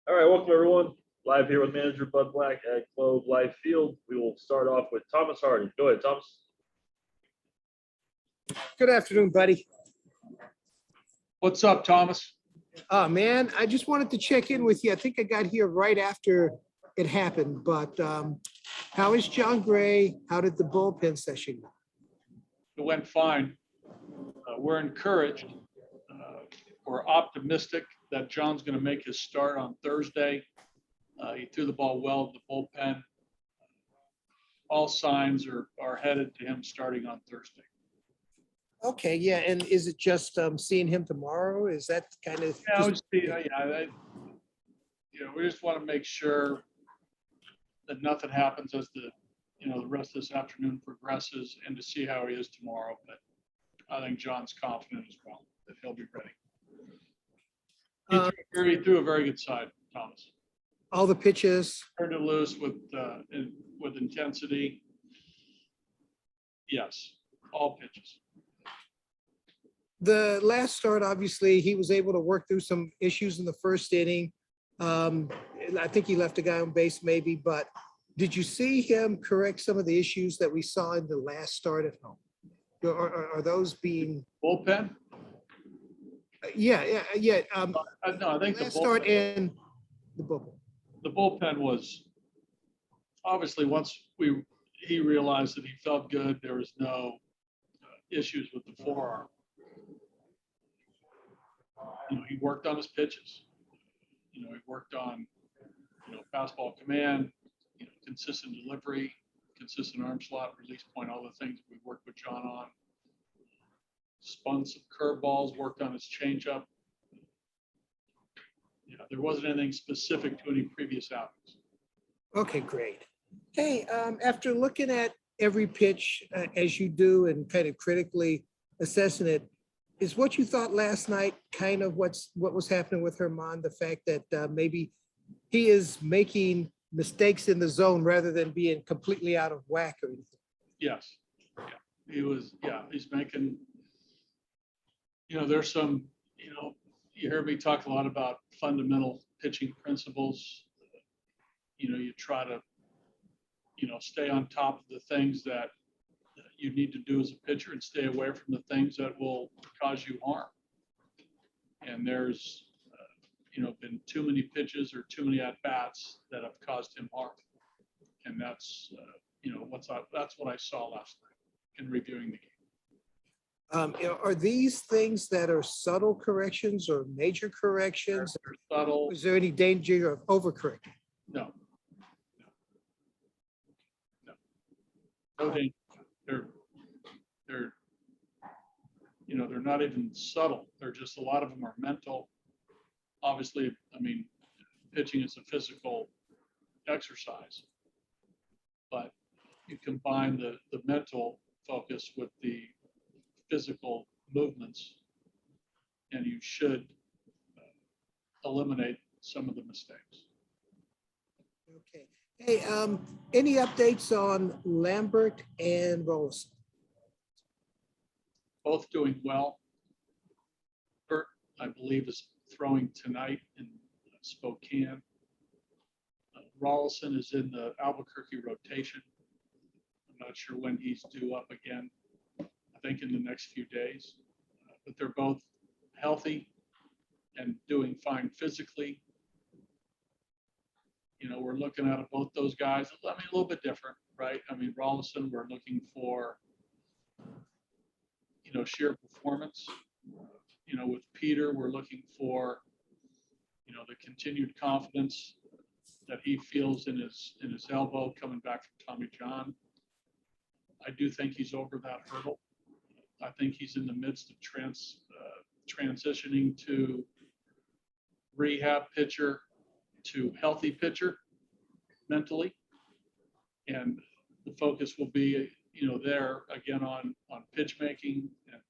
All right, welcome everyone. Live here with manager Bud Black at Globe Life Field. We will start off with Thomas Hardy. Go ahead, Thomas. Good afternoon, buddy. What's up, Thomas? Oh, man, I just wanted to check in with you. I think I got here right after it happened, but how is John Gray? How did the bullpen session go? It went fine. We're encouraged. We're optimistic that John's going to make his start on Thursday. He threw the ball well at the bullpen. All signs are headed to him starting on Thursday. Okay, yeah, and is it just seeing him tomorrow? Is that kind of? We just want to make sure that nothing happens as the rest of this afternoon progresses, and to see how he is tomorrow. But I think John's confident as well that he'll be ready. He threw a very good side, Thomas. All the pitches. Turned it loose with intensity. Yes, all pitches. The last start, obviously, he was able to work through some issues in the first inning. I think he left a guy on base maybe, but did you see him correct some of the issues that we saw in the last start at home? Are those being? Bullpen? Yeah. No, I think the last start bullpen, in the bullpen. the bullpen was obviously once he realized that he felt good, there was no issues with the forearm. He worked on his pitches. He worked on fastball command, consistent delivery, consistent arm slot, release point, all the things we worked with John on. Spun some curveballs, worked on his changeup. There wasn't anything specific to any previous outings. Okay, great. Hey, after looking at every pitch as you do and kind of critically assessing it, is what you thought last night kind of what was happening with Herman, the fact that maybe he is making mistakes in the zone rather than being completely out of whack or anything? Yes. Yeah. He's making, there's some, you heard me talk a lot about fundamental pitching principles. You try to, stay on top of the things that you need to do as a pitcher and stay away from the things that will cause you harm. And there's, been too many pitches or too many at-bats that have caused him harm. And that's, that's what I saw last night in reviewing the game. Are these things that are subtle corrections or major corrections? They're subtle. Is there any danger of overcorrecting? No danger. They're not even subtle. They're just, a lot of them are mental. Obviously, pitching is a physical exercise, but you combine the mental focus with the physical movements, and you should eliminate some of the mistakes. Okay. Hey, any updates on Lambert and Rolison? Both doing well. Bert, I believe, is throwing tonight in Spokane. Rolison is in the Albuquerque rotation. I'm not sure when he's due up again. I think in the next few days. But they're both healthy and doing fine physically. We're looking at both those guys. A little bit different, right? Rolison, we're looking for, sheer performance. With Peter, we're looking for, the continued confidence that he feels in his elbow coming back from Tommy John. I do think he's over that hurdle. I think he's in the midst of transitioning to rehab pitcher to healthy pitcher mentally, and the focus will be there again on pitch making and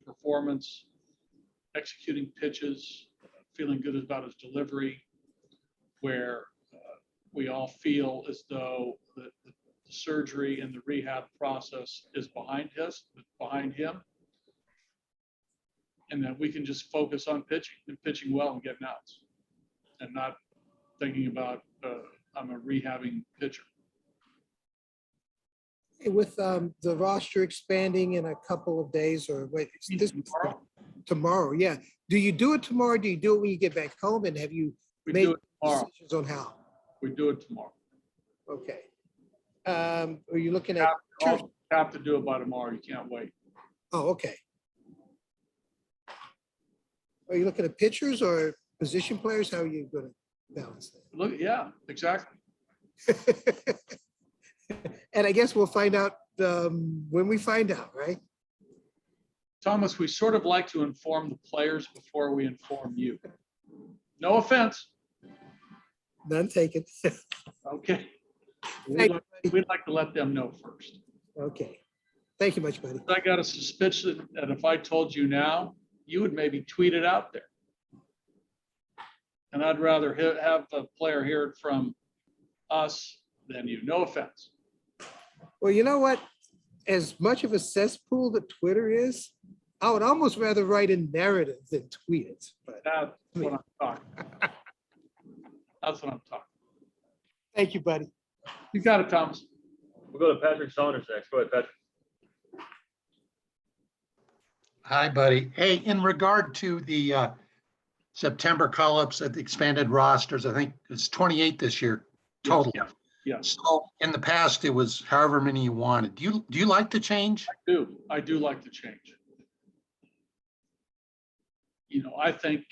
performance, executing pitches, feeling good about his delivery, where we all feel as though the surgery and the rehab process is behind him, and that we can just focus on pitching and pitching well and getting outs, and not thinking about, I'm a rehabbing pitcher. With the roster expanding in a couple of days or wait, this tomorrow, yeah. Do you do it tomorrow? Do you do it when you get back home? And have you We made do it tomorrow. decisions on how? We do it tomorrow. Okay. Are you looking at? Have to do it by tomorrow. You can't wait. Oh, okay. Are you looking at pitchers or position players? How are you going to balance Look, yeah, exactly. that? And I guess we'll find out when we find out, right? Thomas, we sort of like to inform the players before we inform you. No offense. None taken. Okay. Thank you, We'd like to let them know first. Okay. Thank you much, buddy. I got a suspicion that if I told you now, you would maybe tweet it out there. And I'd rather have the player hear it from us than you. No offense. Well, you know what? As much of a cesspool that Twitter is, I would almost rather write a narrative than tweet it. But That's what I'm talking about. That's what I'm talking. thank you, buddy. You got it, Thomas. We'll go to Patrick Saunders next. Go ahead, Patrick. Hi, buddy. Hey, in regard to the September call-ups at the expanded rosters, I think it's 28 this year total. Yeah. Yes, So in the past, it was however many you wanted. Do you like the change? I do like the change. You know, I think,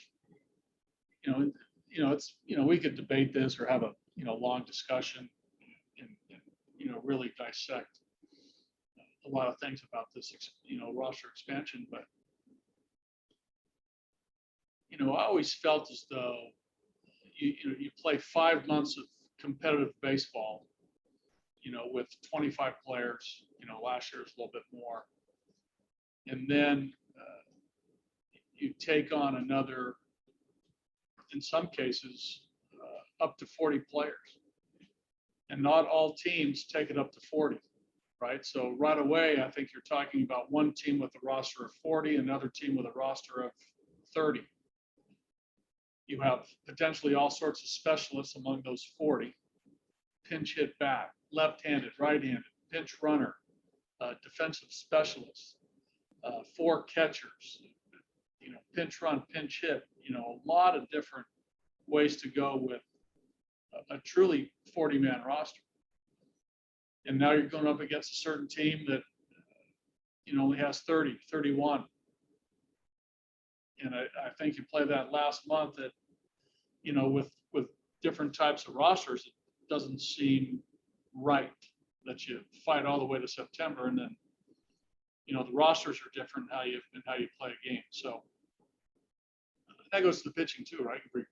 it's, we could debate this or have a, long discussion and really dissect a lot of things about this, roster expansion, but, I always felt as though you play 5 months of competitive baseball, with 25 players, last year was a little bit more. And then you take on another, in some cases, up to 40 players. And not all teams take it up to 40, right? So right away, I think you're talking about one team with a roster of 40, another team with a roster of 30. You have potentially all sorts of specialists among those 40. Pinch hit bat, left-handed, right-handed, pinch runner, defensive specialists, 4 catchers, pinch run, pinch hit, a lot of different ways to go with a truly 40-man roster. And now you're going up against a certain team that, only has 30, 31. And I think you play that last month that, with different types of rosters, it doesn't seem right that you fight all the way to September and then, the rosters are different how you play a game. So that goes to the pitching too, right? You bring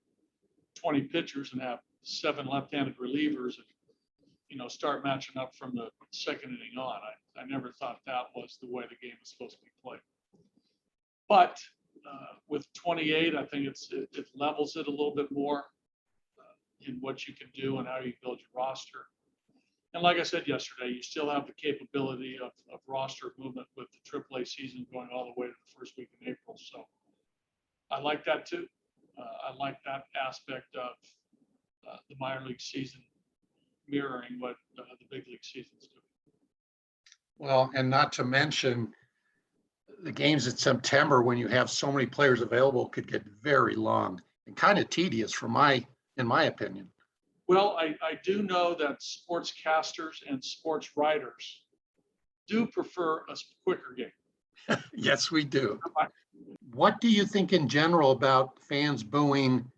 20 pitchers and have 7 left-handed relievers and, start matching up from the second inning on. I never thought that was the way the game was supposed to be played. But with 28, I think it levels it a little bit more in what you can do and how you build your roster. And like I said yesterday, you still have the capability of roster movement with the Triple-A season going all the way to the first week in April. So I like that too. I like that aspect of the minor league season mirroring what the big league seasons do. Well, and not to mention the games in September, when you have so many players available, could get very long and kind of tedious in my opinion. Well, I do know that sportscasters and sports writers do prefer a quicker game. Yes, we do. What do you think in general about fans booing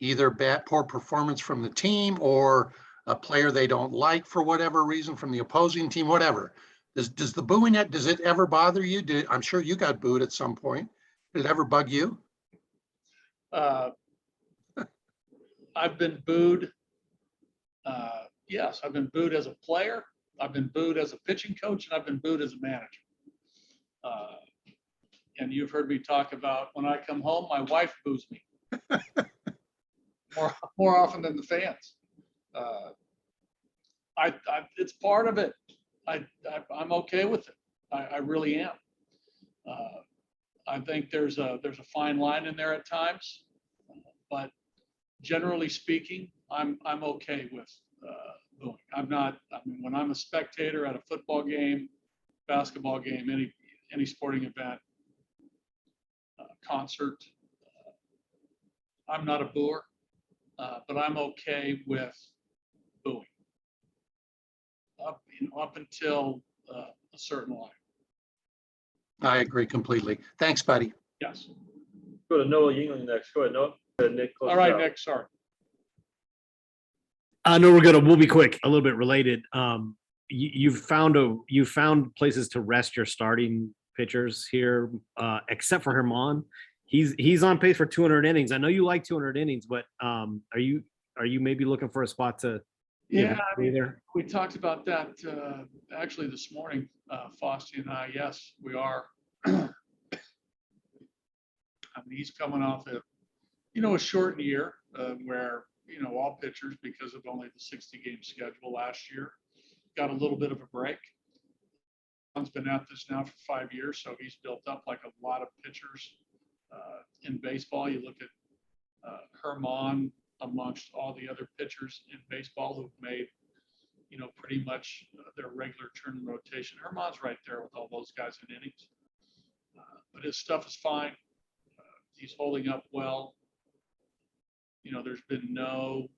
either poor performance from the team or a player they don't like for whatever reason from the opposing team, whatever? Does the booing, does it ever bother you? I'm sure you got booed at some point. Did it ever bug you? I've been booed. Yes, I've been booed as a player. I've been booed as a pitching coach, and I've been booed as a manager. And you've heard me talk about when I come home, my wife boos me more often than the fans. It's part of it. I'm okay with it. I really am. I think there's a fine line in there at times, but generally speaking, I'm okay with booing. I'm not, I mean, when I'm a spectator at a football game, basketball game, any sporting event, concert, I'm not a booer, but I'm okay with booing up until a certain line. I agree completely. Thanks, buddy. Yes. Go to Noah Yingling next. Go ahead, Noah. Go ahead, Nick. close All us right, out. Nick, sorry. No, we're good. We'll be quick. A little bit related. You've found places to rest your starting pitchers here, except for Herman. He's on pace for 200 innings. I know you like 200 innings, but are you maybe looking for a spot to? Yeah, I mean, we talked about that actually this morning, Fosti and I. Yes, we are. I mean, he's coming off a shortened year where, all pitchers, because of only the 60-game schedule last year, got a little bit of a break. He's been at this now for 5 years, so he's built up like a lot of pitchers in baseball. You look at Herman amongst all the other pitchers in baseball who've made, pretty much their regular turn in rotation. Herman's right there with all those guys in innings. But his stuff is fine. He's holding up well. There's been no,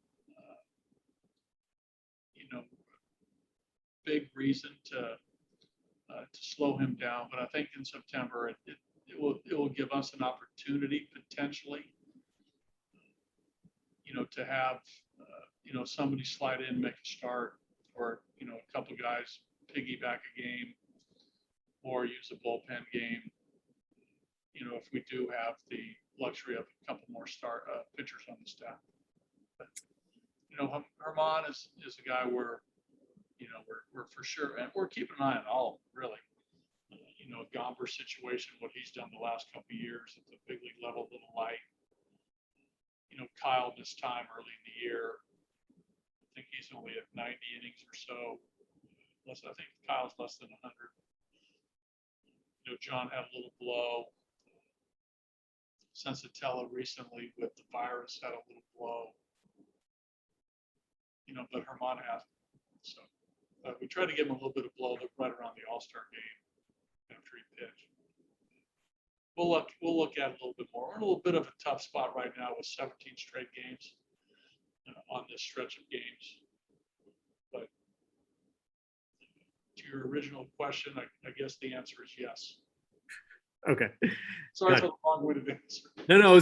big reason to slow him down. But I think in September, it will give us an opportunity potentially, to have, somebody slide in, make a start, or, a couple of guys piggyback a game or use a bullpen game. If we do have the luxury of a couple more pitchers on the staff. But, Herman is a guy where, we're for sure, and we're keeping an eye on all of them, really. Gomber situation, what he's done the last couple of years at the big league level, a little light. Kyle missed time early in the year. I think he's only at 90 innings or so. I think Kyle's less than 100. John had a little blow. Sensatella recently with the virus had a little blow. But Herman hasn't. So we tried to give him a little bit of blow right around the All-Star game after he pitched. We'll look at it a little bit more. We're in a little bit of a tough spot right now with 17 straight games on this stretch of games. But to your original question, I guess the answer is yes. Okay. Sorry Got for the long-winded answer. No,